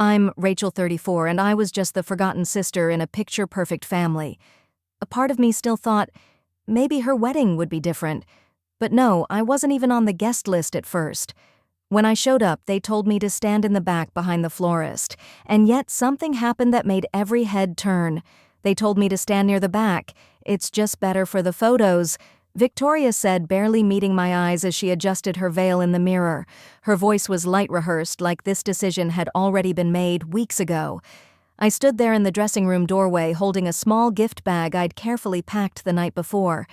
I'm Rachel, 34, and I was just the forgotten sister in a picture-perfect family. A part of me still thought maybe her wedding would be different. But no, I wasn't even on the guest list at first. When I showed up, they told me to stand in the back behind the florist, and yet something happened that made every head turn. They told me to stand near the back. It's just better for the photos, Victoria said, barely meeting my eyes as she adjusted her veil in the mirror. Her voice was light-rehearsed, like this decision had already been made weeks ago. I stood there in the dressing room doorway holding a small gift bag I'd carefully packed the night before.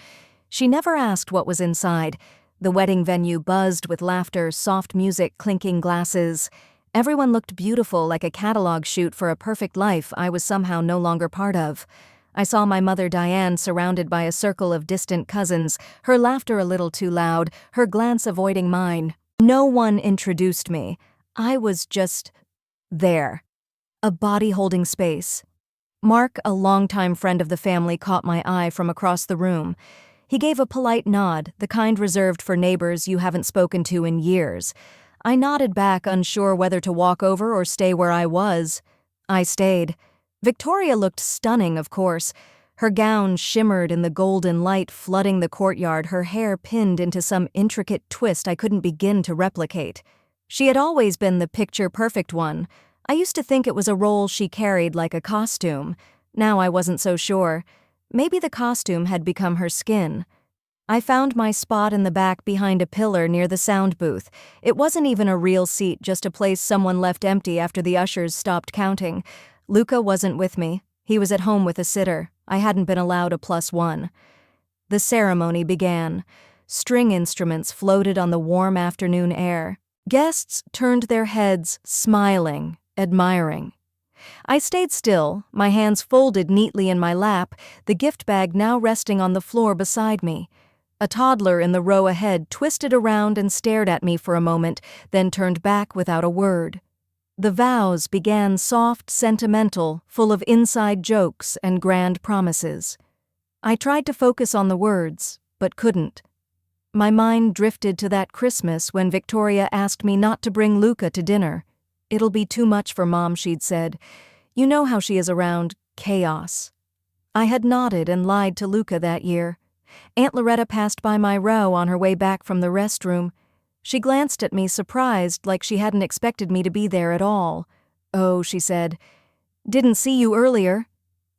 She never asked what was inside. The wedding venue buzzed with laughter, soft music, clinking glasses. Everyone looked beautiful, like a catalog shoot for a perfect life I was somehow no longer part of. I saw my mother Diane surrounded by a circle of distant cousins, her laughter a little too loud, her glance avoiding mine. No one introduced me. I was just there. A body holding space. Mark, a longtime friend of the family, caught my eye from across the room. He gave a polite nod, the kind reserved for neighbors you haven't spoken to in years. I nodded back, unsure whether to walk over or stay where I was. I stayed. Victoria looked stunning, of course. Her gown shimmered in the golden light flooding the courtyard, her hair pinned into some intricate twist I couldn't begin to replicate. She had always been the picture-perfect one. I used to think it was a role she carried like a costume. Now I wasn't so sure. Maybe the costume had become her skin. I found my spot in the back behind a pillar near the sound booth. It wasn't even a real seat, just a place someone left empty after the ushers stopped counting. Luca wasn't with me. He was at home with a sitter. I hadn't been allowed a +1. The ceremony began. String instruments floated on the warm afternoon air. Guests turned their heads, smiling, admiring. I stayed still, my hands folded neatly in my lap, the gift bag now resting on the floor beside me. A toddler in the row ahead twisted around and stared at me for a moment, then turned back without a word. The vows began soft, sentimental, full of inside jokes and grand promises. I tried to focus on the words, but couldn't. My mind drifted to that Christmas when Victoria asked me not to bring Luca to dinner. "It'll be too much for Mom," she'd said. "You know how she is around chaos." I had nodded and lied to Luca that year. Aunt Loretta passed by my row on her way back from the restroom. She glanced at me, surprised, like she hadn't expected me to be there at all. "Oh," she said, "didn't see you earlier,"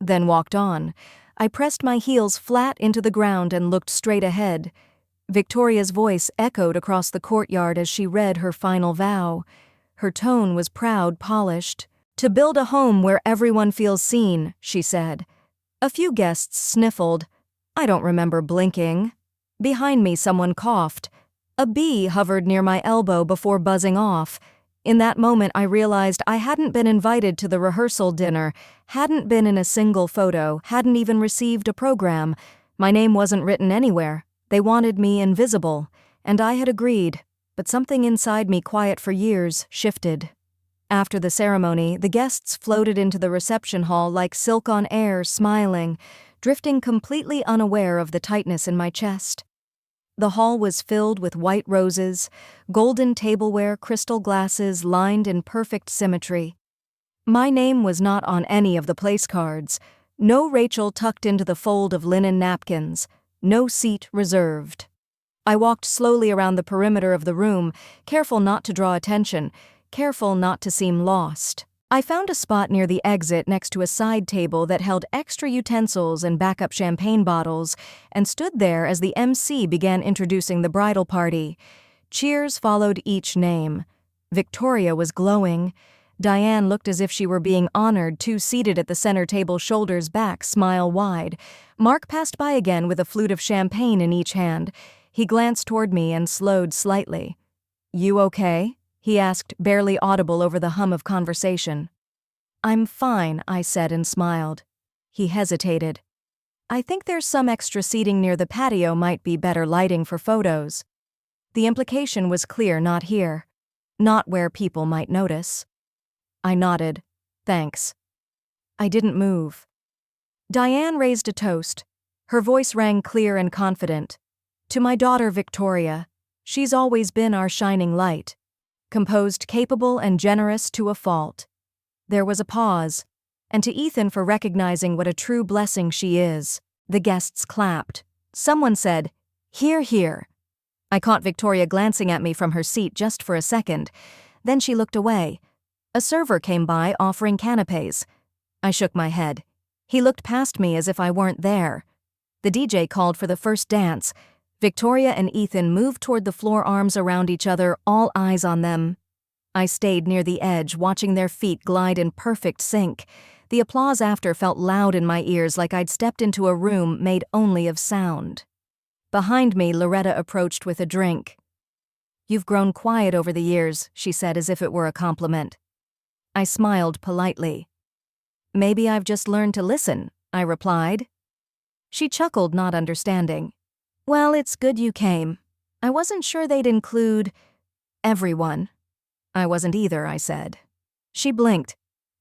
then walked on. I pressed my heels flat into the ground and looked straight ahead. Victoria's voice echoed across the courtyard as she read her final vow. Her tone was proud, polished. "To build a home where everyone feels seen," she said. A few guests sniffled. I don't remember blinking. Behind me, someone coughed. A bee hovered near my elbow before buzzing off. In that moment, I realized I hadn't been invited to the rehearsal dinner, hadn't been in a single photo, hadn't even received a program. My name wasn't written anywhere. They wanted me invisible, and I had agreed. But something inside me, quiet for years, shifted. After the ceremony, the guests floated into the reception hall like silk on air, smiling, drifting completely unaware of the tightness in my chest. The hall was filled with white roses, golden tableware, crystal glasses lined in perfect symmetry. My name was not on any of the place cards. No Rachel tucked into the fold of linen napkins. No seat reserved. I walked slowly around the perimeter of the room, careful not to draw attention, careful not to seem lost. I found a spot near the exit next to a side table that held extra utensils and backup champagne bottles, and stood there as the MC began introducing the bridal party. Cheers followed each name. Victoria was glowing. Diane looked as if she were being honored, too, seated at the center table, shoulders back, smile wide. Mark passed by again with a flute of champagne in each hand. He glanced toward me and slowed slightly. "You okay?" he asked, barely audible over the hum of conversation. "I'm fine," I said and smiled. He hesitated. "I think there's some extra seating near the patio, might be better lighting for photos." The implication was clear, not here. Not where people might notice. I nodded. "Thanks." I didn't move. Diane raised a toast. Her voice rang clear and confident. "To my daughter Victoria. She's always been our shining light. Composed, capable, and generous to a fault." There was a pause, and to Ethan for recognizing what a true blessing she is. The guests clapped. Someone said, "Hear, hear." I caught Victoria glancing at me from her seat just for a second. Then she looked away. A server came by offering canapes. I shook my head. He looked past me as if I weren't there. The DJ called for the first dance. Victoria and Ethan moved toward the floor, arms around each other, all eyes on them. I stayed near the edge, watching their feet glide in perfect sync. The applause after felt loud in my ears, like I'd stepped into a room made only of sound. Behind me, Loretta approached with a drink. "You've grown quiet over the years," she said as if it were a compliment. I smiled politely. "Maybe I've just learned to listen," I replied. She chuckled, not understanding. "Well, it's good you came. I wasn't sure they'd include everyone." "I wasn't either," I said. She blinked.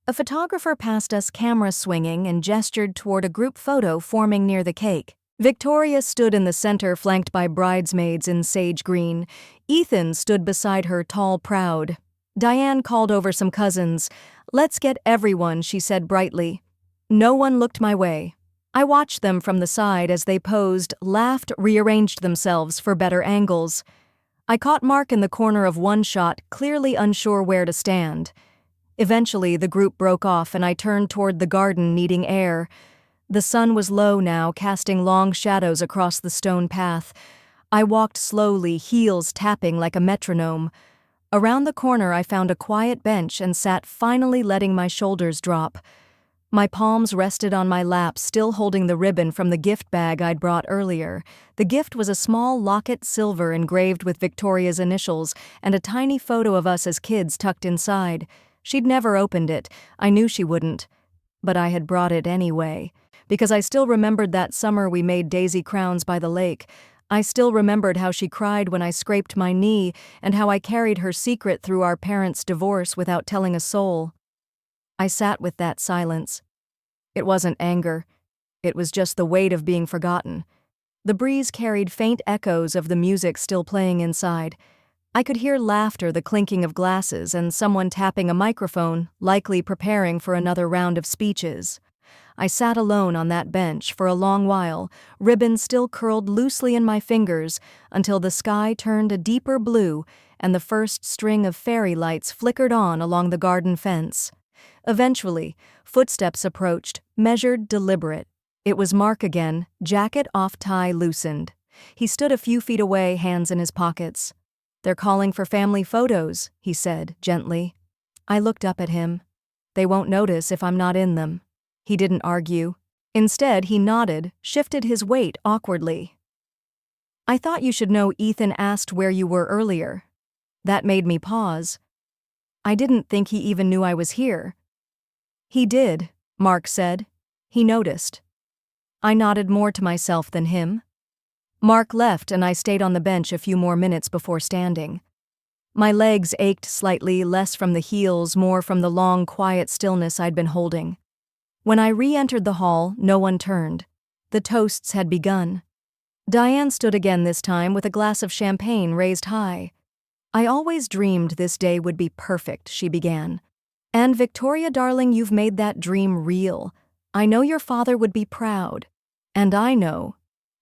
A photographer passed us, camera swinging, and gestured toward a group photo forming near the cake. Victoria stood in the center, flanked by bridesmaids in sage green. Ethan stood beside her, tall, proud. Diane called over some cousins. "Let's get everyone," she said brightly. No one looked my way. I watched them from the side as they posed, laughed, rearranged themselves for better angles. I caught Mark in the corner of one shot, clearly unsure where to stand. Eventually, the group broke off and I turned toward the garden, needing air. The sun was low now, casting long shadows across the stone path. I walked slowly, heels tapping like a metronome. Around the corner, I found a quiet bench and sat, finally letting my shoulders drop. My palms rested on my lap, still holding the ribbon from the gift bag I'd brought earlier. The gift was a small locket, silver, engraved with Victoria's initials, and a tiny photo of us as kids tucked inside. She'd never opened it. I knew she wouldn't. But I had brought it anyway. Because I still remembered that summer we made daisy crowns by the lake. I still remembered how she cried when I scraped my knee, and how I carried her secret through our parents' divorce without telling a soul. I sat with that silence. It wasn't anger. It was just the weight of being forgotten. The breeze carried faint echoes of the music still playing inside. I could hear laughter, the clinking of glasses, and someone tapping a microphone, likely preparing for another round of speeches. I sat alone on that bench for a long while, ribbon still curled loosely in my fingers, until the sky turned a deeper blue and the first string of fairy lights flickered on along the garden fence. Eventually, footsteps approached, measured, deliberate. It was Mark again, jacket off, tie loosened. He stood a few feet away, hands in his pockets. "They're calling for family photos," he said, gently. I looked up at him. "They won't notice if I'm not in them." He didn't argue. Instead, he nodded, shifted his weight awkwardly. "I thought you should know Ethan asked where you were earlier." That made me pause. I didn't think he even knew I was here. "He did," Mark said. "He noticed." I nodded, more to myself than him. Mark left and I stayed on the bench a few more minutes before standing. My legs ached slightly, less from the heels, more from the long, quiet stillness I'd been holding. When I re-entered the hall, no one turned. The toasts had begun. Diane stood again this time with a glass of champagne raised high. "I always dreamed this day would be perfect," she began. "And Victoria, darling, you've made that dream real. I know your father would be proud. And I know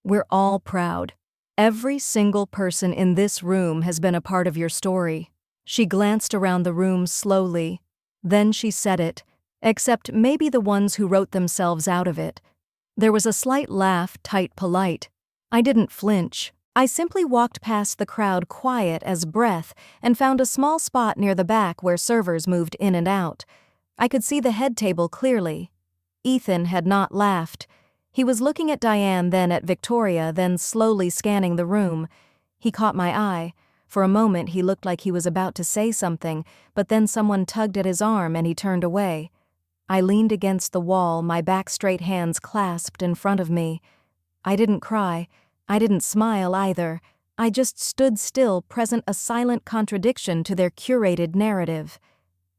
we're all proud. Every single person in this room has been a part of your story." She glanced around the room slowly. Then she said it, except maybe the ones who wrote themselves out of it. There was a slight laugh, tight, polite. I didn't flinch. I simply walked past the crowd, quiet as breath, and found a small spot near the back where servers moved in and out. I could see the head table clearly. Ethan had not laughed. He was looking at Diane, then at Victoria, then slowly scanning the room. He caught my eye. For a moment he looked like he was about to say something, but then someone tugged at his arm and he turned away. I leaned against the wall, my back straight, hands clasped in front of me. I didn't cry. I didn't smile either. I just stood still, present, a silent contradiction to their curated narrative.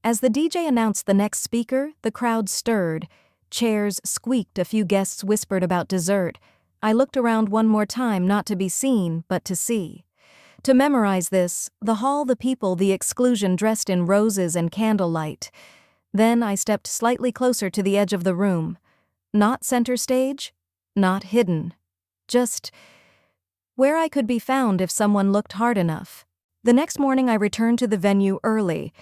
As the DJ announced the next speaker, the crowd stirred. Chairs squeaked, a few guests whispered about dessert. I looked around one more time, not to be seen, but to see. To memorize this, the hall, the people, the exclusion dressed in roses and candlelight. Then I stepped slightly closer to the edge of the room. Not center stage, not hidden. Just where I could be found if someone looked hard enough. The next morning I returned to the venue early.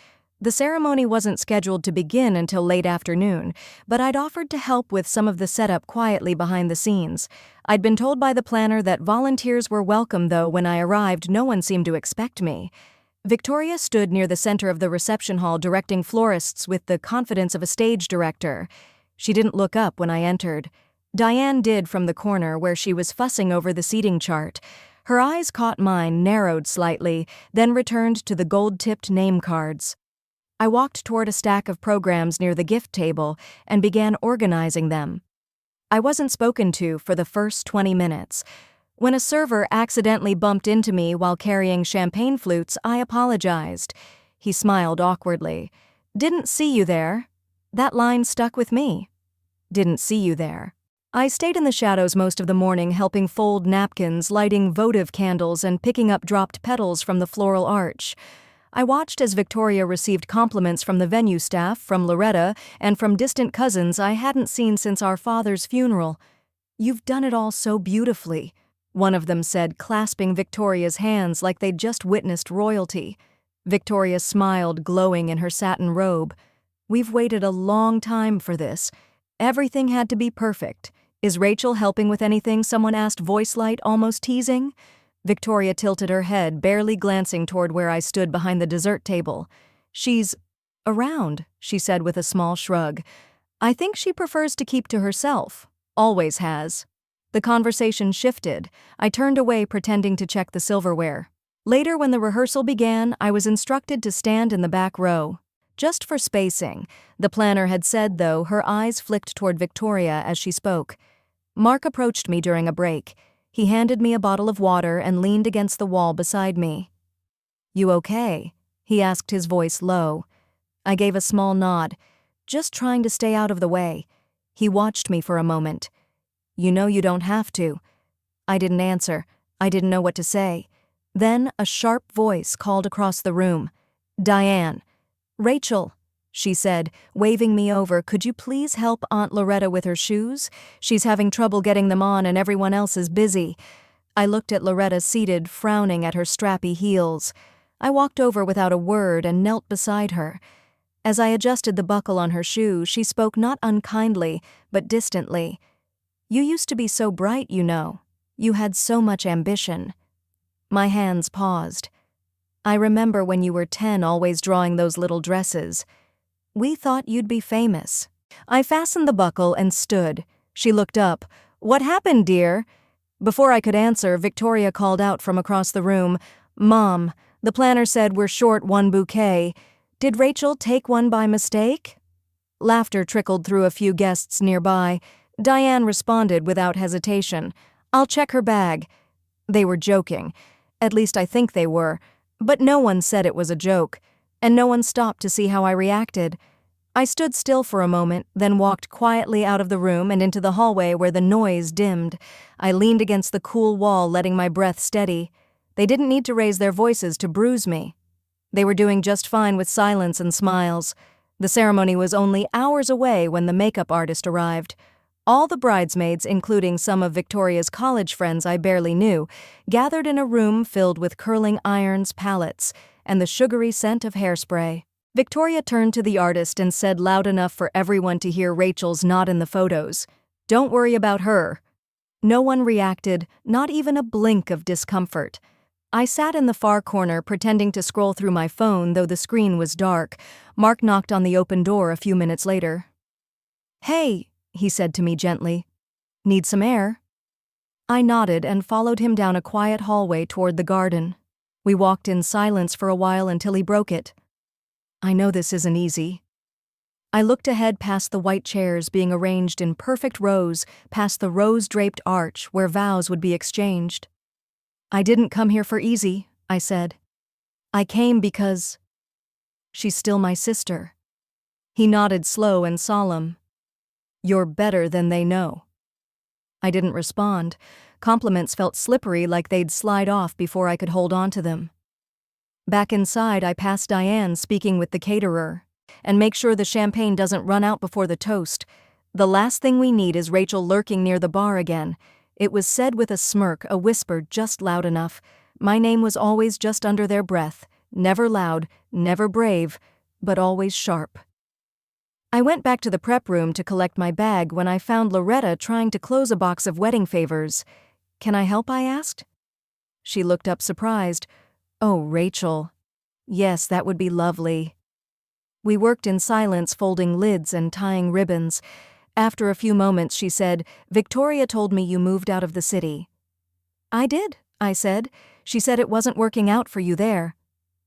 The ceremony wasn't scheduled to begin until late afternoon, but I'd offered to help with some of the setup quietly behind the scenes. I'd been told by the planner that volunteers were welcome, though when I arrived no one seemed to expect me. Victoria stood near the center of the reception hall directing florists with the confidence of a stage director. She didn't look up when I entered. Diane did from the corner where she was fussing over the seating chart. Her eyes caught mine, narrowed slightly, then returned to the gold-tipped name cards. I walked toward a stack of programs near the gift table and began organizing them. I wasn't spoken to for the first 20 minutes. When a server accidentally bumped into me while carrying champagne flutes, I apologized. He smiled awkwardly. "Didn't see you there." That line stuck with me. Didn't see you there. I stayed in the shadows most of the morning, helping fold napkins, lighting votive candles, and picking up dropped petals from the floral arch. I watched as Victoria received compliments from the venue staff, from Loretta, and from distant cousins I hadn't seen since our father's funeral. "You've done it all so beautifully," one of them said, clasping Victoria's hands like they'd just witnessed royalty. Victoria smiled, glowing in her satin robe. "We've waited a long time for this. Everything had to be perfect. Is Rachel helping with anything?" someone asked, voice light, almost teasing. Victoria tilted her head, barely glancing toward where I stood behind the dessert table. "She's around," she said with a small shrug. "I think she prefers to keep to herself. Always has." The conversation shifted. I turned away, pretending to check the silverware. Later, when the rehearsal began, I was instructed to stand in the back row. Just for spacing. The planner had said, though, her eyes flicked toward Victoria as she spoke. Mark approached me during a break. He handed me a bottle of water and leaned against the wall beside me. "You okay?" he asked, his voice low. I gave a small nod. "Just trying to stay out of the way." He watched me for a moment. "You know you don't have to." I didn't answer. I didn't know what to say. Then a sharp voice called across the room. "Diane." "Rachel," she said, waving me over, "could you please help Aunt Loretta with her shoes? She's having trouble getting them on and everyone else is busy." I looked at Loretta seated, frowning at her strappy heels. I walked over without a word and knelt beside her. As I adjusted the buckle on her shoe, she spoke not unkindly, but distantly. "You used to be so bright, you know. You had so much ambition." My hands paused. "I remember when you were 10 always drawing those little dresses. We thought you'd be famous." I fastened the buckle and stood. She looked up. "What happened, dear?" Before I could answer, Victoria called out from across the room, "Mom, the planner said we're short one bouquet. Did Rachel take one by mistake?" Laughter trickled through a few guests nearby. Diane responded without hesitation. "I'll check her bag." They were joking. At least I think they were. But no one said it was a joke, and no one stopped to see how I reacted. I stood still for a moment, then walked quietly out of the room and into the hallway where the noise dimmed. I leaned against the cool wall, letting my breath steady. They didn't need to raise their voices to bruise me. They were doing just fine with silence and smiles. The ceremony was only hours away when the makeup artist arrived. All the bridesmaids, including some of Victoria's college friends I barely knew, gathered in a room filled with curling irons, palettes, and the sugary scent of hairspray. Victoria turned to the artist and said loud enough for everyone to hear Rachel's not in the photos, "Don't worry about her." No one reacted, not even a blink of discomfort. I sat in the far corner pretending to scroll through my phone, though the screen was dark. Mark knocked on the open door a few minutes later. "Hey," he said to me gently. "Need some air?" I nodded and followed him down a quiet hallway toward the garden. We walked in silence for a while until he broke it. "I know this isn't easy." I looked ahead past the white chairs being arranged in perfect rows, past the rose-draped arch where vows would be exchanged. "I didn't come here for easy," I said. "I came because she's still my sister." He nodded, slow and solemn. "You're better than they know." I didn't respond. Compliments felt slippery, like they'd slide off before I could hold on to them. Back inside, I passed Diane speaking with the caterer. And make sure the champagne doesn't run out before the toast. The last thing we need is Rachel lurking near the bar again." It was said with a smirk, a whisper just loud enough. My name was always just under their breath, never loud, never brave, but always sharp. I went back to the prep room to collect my bag when I found Loretta trying to close a box of wedding favors. "Can I help?" I asked. She looked up surprised. "Oh, Rachel. Yes, that would be lovely." We worked in silence, folding lids and tying ribbons. After a few moments, she said, "Victoria told me you moved out of the city." "I did," I said. "She said it wasn't working out for you there."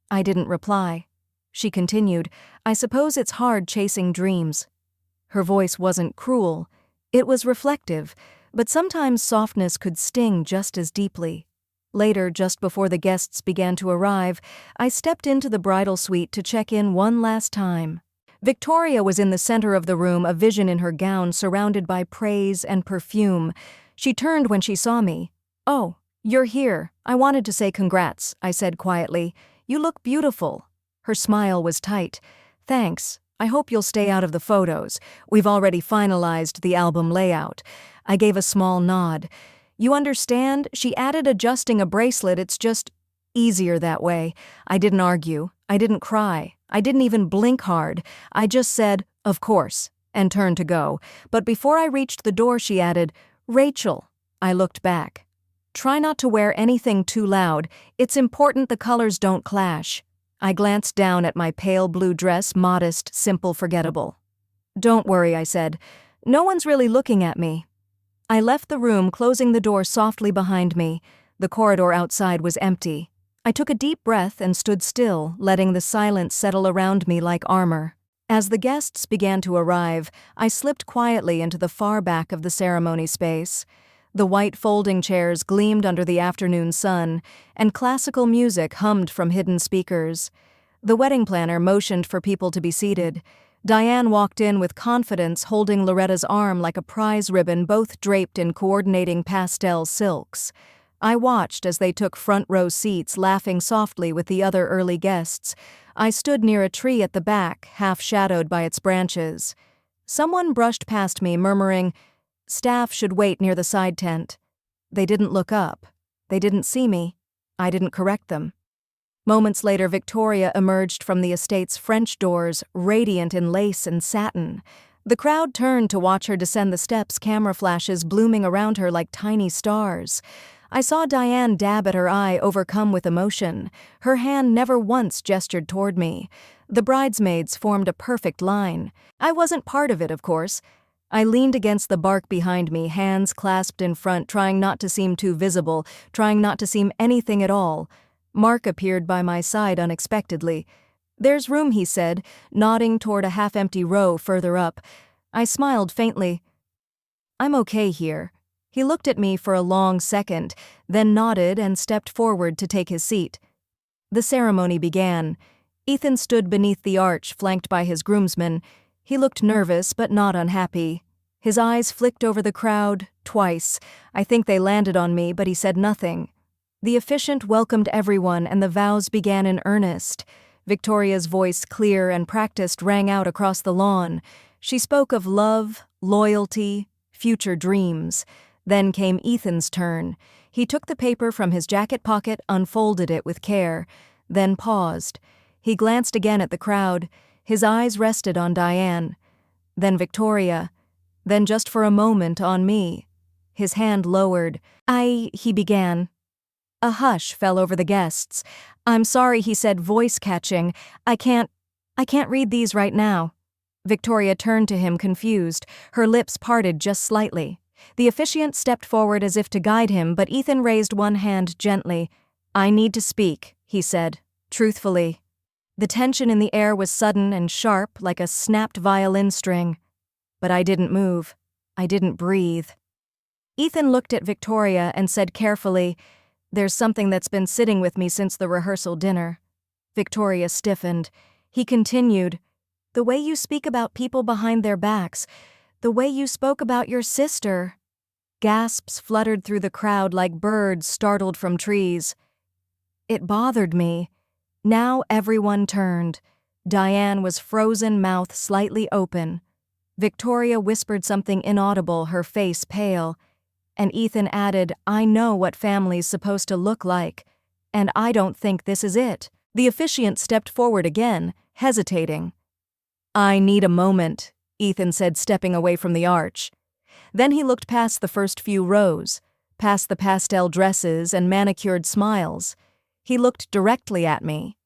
I didn't reply. She continued, "I suppose it's hard chasing dreams." Her voice wasn't cruel. It was reflective, but sometimes softness could sting just as deeply. Later, just before the guests began to arrive, I stepped into the bridal suite to check in one last time. Victoria was in the center of the room, a vision in her gown surrounded by praise and perfume. She turned when she saw me. "Oh, you're here. I wanted to say congrats," I said quietly. "You look beautiful." Her smile was tight. "Thanks. I hope you'll stay out of the photos. We've already finalized the album layout." I gave a small nod. "You understand?" she added, adjusting a bracelet. "It's just easier that way." I didn't argue. I didn't cry. I didn't even blink hard. I just said, "Of course," and turned to go. But before I reached the door, she added, "Rachel." I looked back. "Try not to wear anything too loud. It's important the colors don't clash." I glanced down at my pale blue dress, modest, simple, forgettable. "Don't worry," I said. "No one's really looking at me." I left the room, closing the door softly behind me. The corridor outside was empty. I took a deep breath and stood still, letting the silence settle around me like armor. As the guests began to arrive, I slipped quietly into the far back of the ceremony space. The white folding chairs gleamed under the afternoon sun, and classical music hummed from hidden speakers. The wedding planner motioned for people to be seated. Diane walked in with confidence, holding Loretta's arm like a prize ribbon, both draped in coordinating pastel silks. I watched as they took front-row seats, laughing softly with the other early guests. I stood near a tree at the back, half-shadowed by its branches. Someone brushed past me, murmuring, "Staff should wait near the side tent." They didn't look up. They didn't see me. I didn't correct them. Moments later, Victoria emerged from the estate's French doors, radiant in lace and satin. The crowd turned to watch her descend the steps, camera flashes blooming around her like tiny stars. I saw Diane dab at her eye, overcome with emotion. Her hand never once gestured toward me. The bridesmaids formed a perfect line. I wasn't part of it, of course. I leaned against the bark behind me, hands clasped in front, trying not to seem too visible, trying not to seem anything at all. Mark appeared by my side unexpectedly. "There's room," he said, nodding toward a half-empty row further up. I smiled faintly. "I'm okay here." He looked at me for a long second, then nodded and stepped forward to take his seat. The ceremony began. Ethan stood beneath the arch, flanked by his groomsmen. He looked nervous but not unhappy. His eyes flicked over the crowd, twice. I think they landed on me, but he said nothing. The officiant welcomed everyone, and the vows began in earnest. Victoria's voice, clear and practiced, rang out across the lawn. She spoke of love, loyalty, future dreams. Then came Ethan's turn. He took the paper from his jacket pocket, unfolded it with care, then paused. He glanced again at the crowd. His eyes rested on Diane. Then Victoria. Then just for a moment on me. His hand lowered. He began. A hush fell over the guests. "I'm sorry," he said, voice catching. I can't read these right now." Victoria turned to him, confused. Her lips parted just slightly. The officiant stepped forward as if to guide him, but Ethan raised one hand gently. "I need to speak," he said, truthfully. The tension in the air was sudden and sharp, like a snapped violin string. But I didn't move. I didn't breathe. Ethan looked at Victoria and said carefully, "There's something that's been sitting with me since the rehearsal dinner." Victoria stiffened. He continued, "The way you speak about people behind their backs, the way you spoke about your sister." Gasps fluttered through the crowd like birds startled from trees. It bothered me. Now everyone turned. Diane was frozen, mouth slightly open. Victoria whispered something inaudible, her face pale, and Ethan added, "I know what family's supposed to look like, and I don't think this is it." The officiant stepped forward again, hesitating. "I need a moment," Ethan said, stepping away from the arch. Then he looked past the first few rows, past the pastel dresses and manicured smiles. He looked directly at me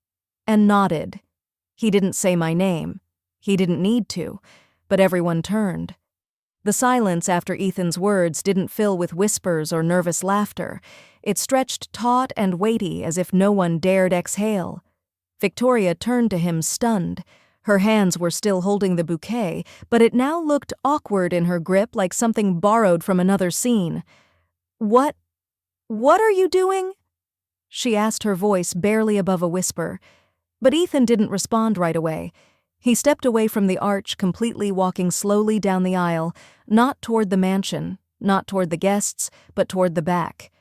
and nodded. He didn't say my name. He didn't need to, but everyone turned. The silence after Ethan's words didn't fill with whispers or nervous laughter. It stretched taut and weighty as if no one dared exhale. Victoria turned to him, stunned. Her hands were still holding the bouquet, but it now looked awkward in her grip, like something borrowed from another scene. What are you doing?" she asked, her voice barely above a whisper. But Ethan didn't respond right away. He stepped away from the arch, completely, walking slowly down the aisle, not toward the mansion, not toward the guests, but toward the back.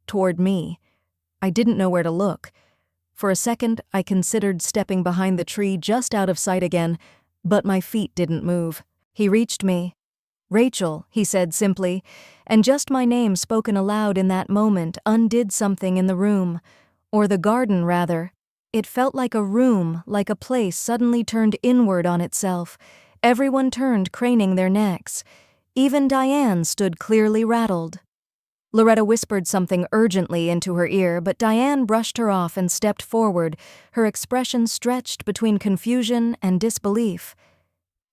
Toward me. I didn't know where to look. For a second, I considered stepping behind the tree just out of sight again, but my feet didn't move. He reached me. "Rachel," he said simply, and just my name spoken aloud in that moment undid something in the room, or the garden, rather. It felt like a room, like a place suddenly turned inward on itself. Everyone turned, craning their necks. Even Diane stood clearly rattled. Loretta whispered something urgently into her ear, but Diane brushed her off and stepped forward, her expression stretched between confusion and disbelief.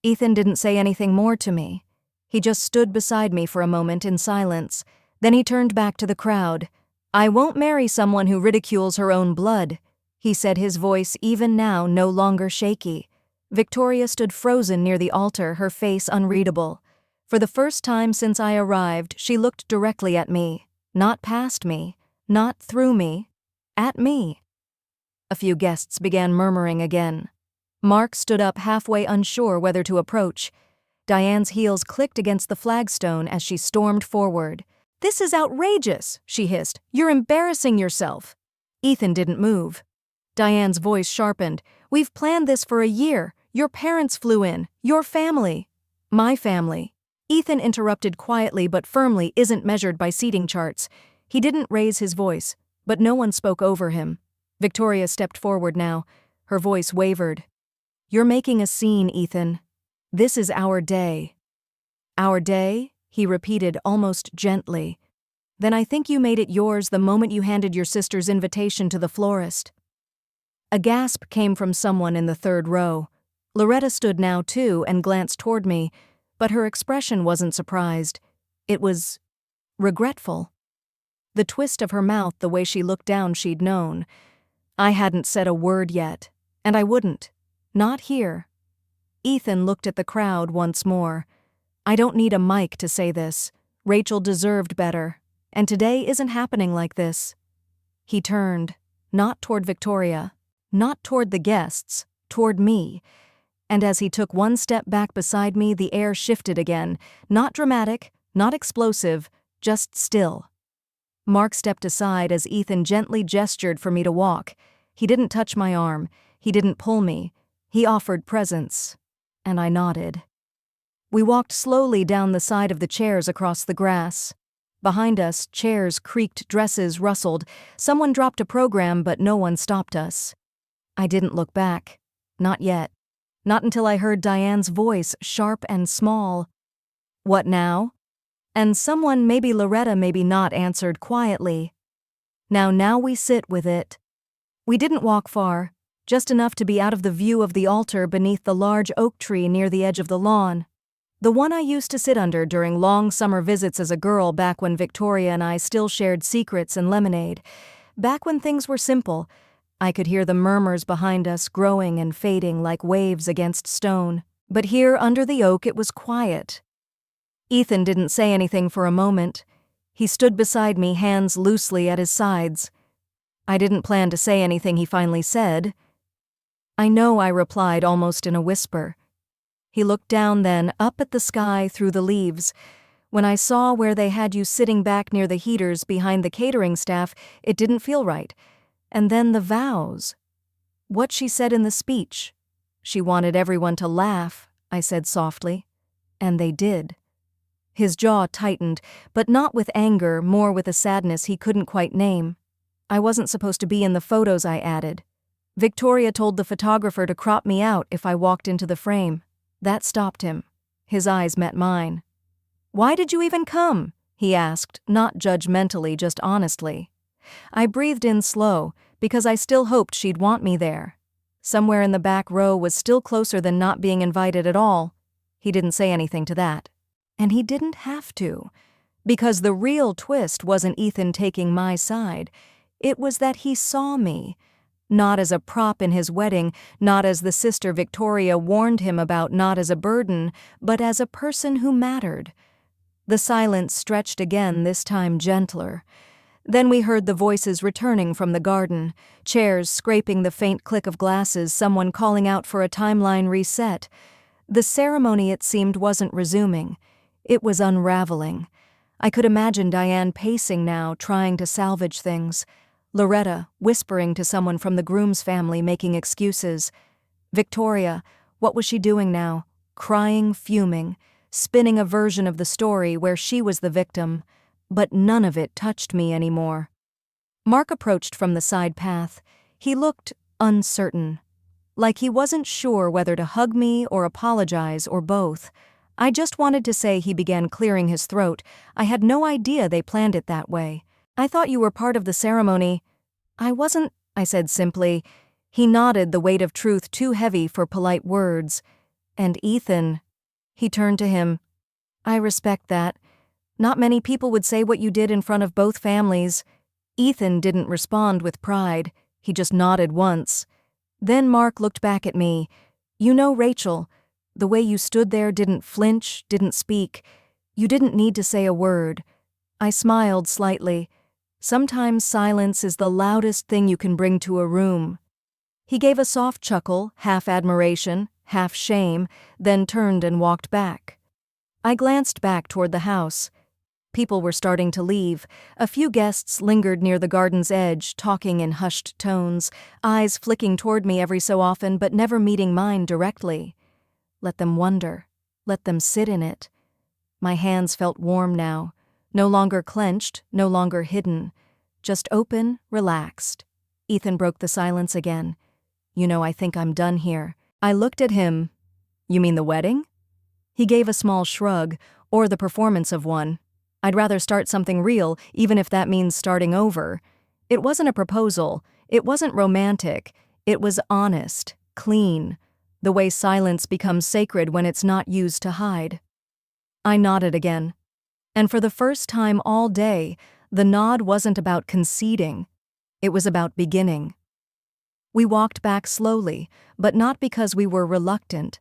Ethan didn't say anything more to me. He just stood beside me for a moment in silence. Then he turned back to the crowd. "I won't marry someone who ridicules her own blood," he said, his voice even now no longer shaky. Victoria stood frozen near the altar, her face unreadable. For the first time since I arrived, she looked directly at me, not past me, not through me, at me. A few guests began murmuring again. Mark stood up, halfway unsure whether to approach. Diane's heels clicked against the flagstone as she stormed forward. "This is outrageous," she hissed. "You're embarrassing yourself." Ethan didn't move. Diane's voice sharpened. "We've planned this for a year. Your parents flew in. Your family." "My family." Ethan interrupted quietly but firmly, "isn't measured by seating charts." He didn't raise his voice, but no one spoke over him. Victoria stepped forward now. Her voice wavered. "You're making a scene, Ethan. This is our day." "Our day?" he repeated almost gently. "Then I think you made it yours the moment you handed your sister's invitation to the florist." A gasp came from someone in the third row. Loretta stood now too and glanced toward me, but her expression wasn't surprised. It was regretful. The twist of her mouth, the way she looked down, she'd known. I hadn't said a word yet, and I wouldn't. Not here. Ethan looked at the crowd once more. "I don't need a mic to say this. Rachel deserved better, and today isn't happening like this." He turned, not toward Victoria, not toward the guests, toward me. And as he took one step back beside me, the air shifted again, not dramatic, not explosive, just still. Mark stepped aside as Ethan gently gestured for me to walk. He didn't touch my arm. He didn't pull me. He offered presence, and I nodded. We walked slowly down the side of the chairs across the grass. Behind us, chairs creaked, dresses rustled. Someone dropped a program, but no one stopped us. I didn't look back. Not yet. Not until I heard Diane's voice, sharp and small. "What now?" And someone, maybe Loretta, maybe not, answered quietly. Now we sit with it." We didn't walk far, just enough to be out of the view of the altar beneath the large oak tree near the edge of the lawn. The one I used to sit under during long summer visits as a girl, back when Victoria and I still shared secrets and lemonade. Back when things were simple. I could hear the murmurs behind us growing and fading like waves against stone. But here under the oak it was quiet. Ethan didn't say anything for a moment. He stood beside me, hands loosely at his sides. I didn't plan to say anything, he finally said. "I know," I replied almost in a whisper. He looked down then, up at the sky through the leaves. "When I saw where they had you sitting back near the heaters behind the catering staff, it didn't feel right. And then the vows. What she said in the speech. She wanted everyone to laugh, I said softly. And they did. His jaw tightened, but not with anger, more with a sadness he couldn't quite name. I wasn't supposed to be in the photos, I added. Victoria told the photographer to crop me out if I walked into the frame. That stopped him. His eyes met mine. "Why did you even come?" he asked, not judgmentally, just honestly. I breathed in slow, because I still hoped she'd want me there. Somewhere in the back row was still closer than not being invited at all. He didn't say anything to that. And he didn't have to. Because the real twist wasn't Ethan taking my side. It was that he saw me. Not as a prop in his wedding, not as the sister Victoria warned him about, not as a burden, but as a person who mattered. The silence stretched again, this time gentler. Then we heard the voices returning from the garden, chairs scraping the faint click of glasses, someone calling out for a timeline reset. The ceremony, it seemed, wasn't resuming. It was unraveling. I could imagine Diane pacing now, trying to salvage things. Loretta whispering to someone from the groom's family, making excuses. Victoria, what was she doing now? Crying, fuming, spinning a version of the story where she was the victim. But none of it touched me anymore. Mark approached from the side path. He looked uncertain, like he wasn't sure whether to hug me or apologize or both. I just wanted to say. He began clearing his throat. I had no idea they planned it that way. "I thought you were part of the ceremony." "I wasn't," I said simply. He nodded, the weight of truth too heavy for polite words. "And Ethan." He turned to him. "I respect that. Not many people would say what you did in front of both families." Ethan didn't respond with pride. He just nodded once. Then Mark looked back at me. "You know, Rachel, the way you stood there, didn't flinch, didn't speak. You didn't need to say a word." I smiled slightly. Sometimes silence is the loudest thing you can bring to a room. He gave a soft chuckle, half admiration, half shame, then turned and walked back. I glanced back toward the house. People were starting to leave. A few guests lingered near the garden's edge, talking in hushed tones, eyes flicking toward me every so often but never meeting mine directly. Let them wonder. Let them sit in it. My hands felt warm now. No longer clenched, no longer hidden. Just open, relaxed. Ethan broke the silence again. "You know, I think I'm done here." I looked at him. "You mean the wedding?" He gave a small shrug, or the performance of one. "I'd rather start something real, even if that means starting over." It wasn't a proposal. It wasn't romantic. It was honest, clean. The way silence becomes sacred when it's not used to hide. I nodded again. And for the first time all day, the nod wasn't about conceding. It was about beginning. We walked back slowly, but not because we were reluctant.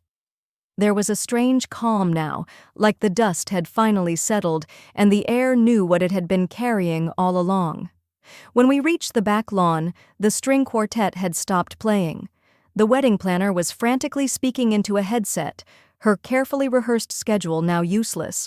There was a strange calm now, like the dust had finally settled, and the air knew what it had been carrying all along. When we reached the back lawn, the string quartet had stopped playing. The wedding planner was frantically speaking into a headset, her carefully rehearsed schedule now useless.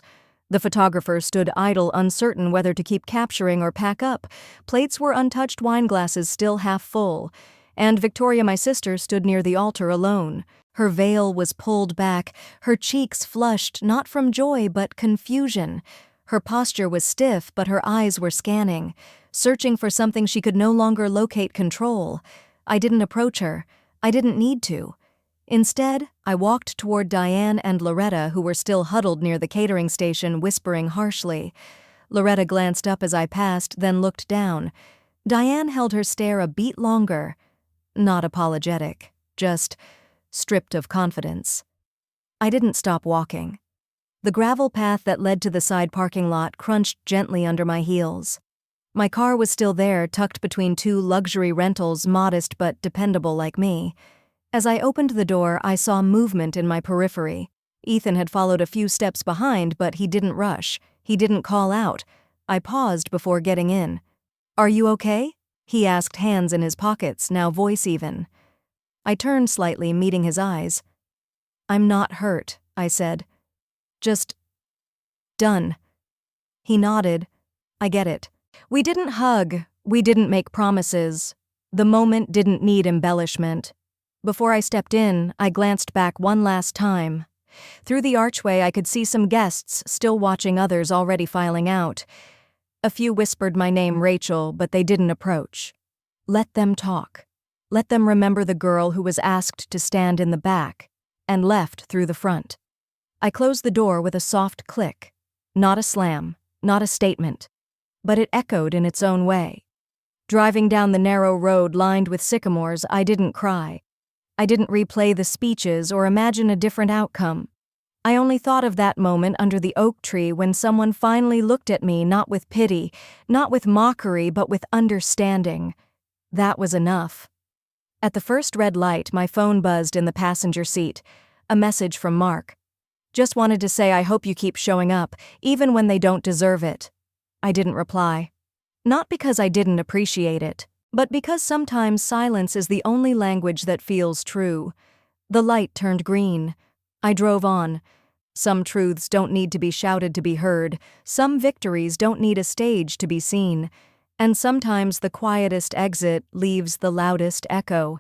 The photographer stood idle, uncertain whether to keep capturing or pack up. Plates were untouched, wine glasses still half full. And Victoria, my sister, stood near the altar alone. Her veil was pulled back, her cheeks flushed, not from joy but confusion. Her posture was stiff, but her eyes were scanning, searching for something she could no longer locate control. I didn't approach her. I didn't need to. Instead, I walked toward Diane and Loretta, who were still huddled near the catering station, whispering harshly. Loretta glanced up as I passed, then looked down. Diane held her stare a beat longer. Not apologetic, just stripped of confidence. I didn't stop walking. The gravel path that led to the side parking lot crunched gently under my heels. My car was still there, tucked between two luxury rentals, modest but dependable like me. As I opened the door, I saw movement in my periphery. Ethan had followed a few steps behind, but he didn't rush. He didn't call out. I paused before getting in. "Are you okay?" he asked, hands in his pockets, now voice even. I turned slightly, meeting his eyes. "I'm not hurt," I said. "Just done." He nodded. "I get it." We didn't hug. We didn't make promises. The moment didn't need embellishment. Before I stepped in, I glanced back one last time. Through the archway, I could see some guests still watching others already filing out. A few whispered my name, Rachel, but they didn't approach. Let them talk. Let them remember the girl who was asked to stand in the back and left through the front. I closed the door with a soft click. Not a slam, not a statement, but it echoed in its own way. Driving down the narrow road lined with sycamores, I didn't cry. I didn't replay the speeches or imagine a different outcome. I only thought of that moment under the oak tree when someone finally looked at me, not with pity, not with mockery, but with understanding. That was enough. At the first red light, my phone buzzed in the passenger seat. A message from Mark. Just wanted to say I hope you keep showing up, even when they don't deserve it. I didn't reply. Not because I didn't appreciate it, but because sometimes silence is the only language that feels true. The light turned green. I drove on. Some truths don't need to be shouted to be heard. Some victories don't need a stage to be seen. And sometimes the quietest exit leaves the loudest echo.